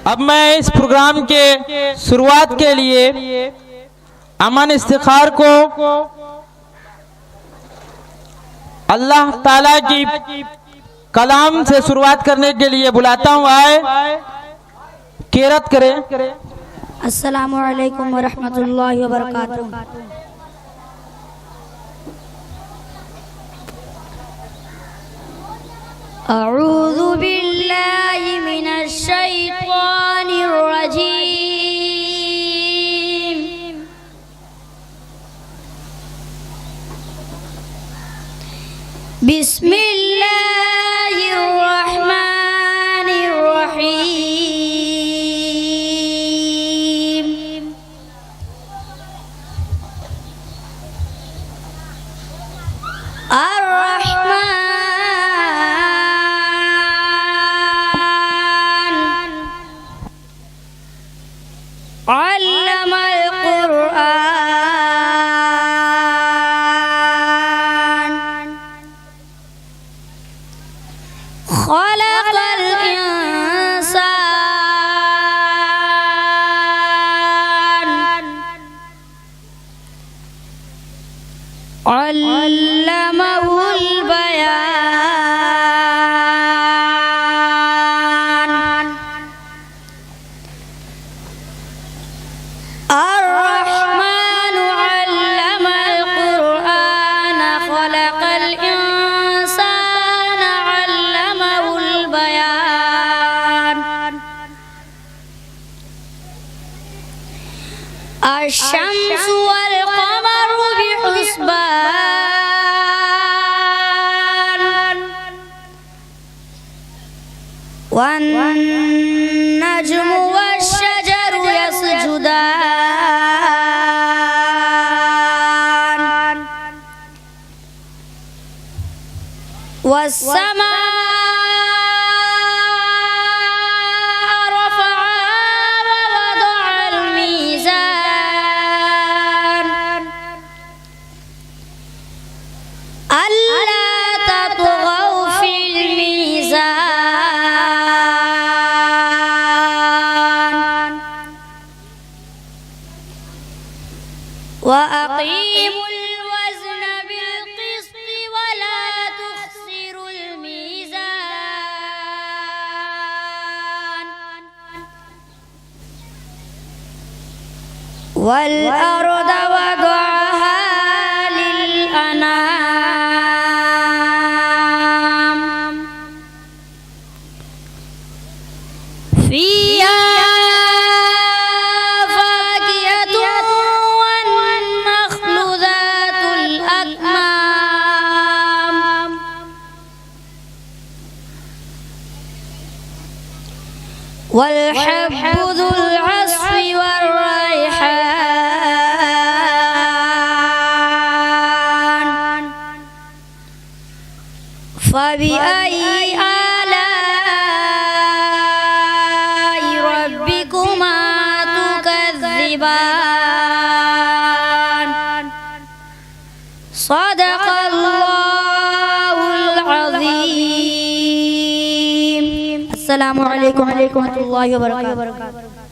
अब मैं इस प्रोग्राम के शुरुआत के लिए अमन इफ्तिखार को अल्लाह ताला की कलाम से शुरुआत करने के लिए बुलाता हूँ। आए किरात करें। अस्सलामु अलैकुम व रहमतुल्लाहि व बरकातुहू। अऊज़ु बिल्लाहि मिनश शैतानिर रजीम। बिस्मिल्लाहिर रहमानिर रहीम। अल्लमल कुरआन खलक़ल इंसान अल्लमहुल बयान। अर्रहमानु अल्लमल कुरआन खलक़ल इंसान अल्लमहुल बयान। अश-शम्सु वल क़मरु बिहुस्बान वन-नज्मु वश-शजरु यसजुदान वस-समा وأقيموا الوزن بالقسط ولا تخسروا الميزان والأرض وضعها للأنام فيها والحب ذو العصف والريحان فبأي آلاء ربكما تكذبان صدق الله العظيم। السلام عليكم ورحمة الله وبركاته।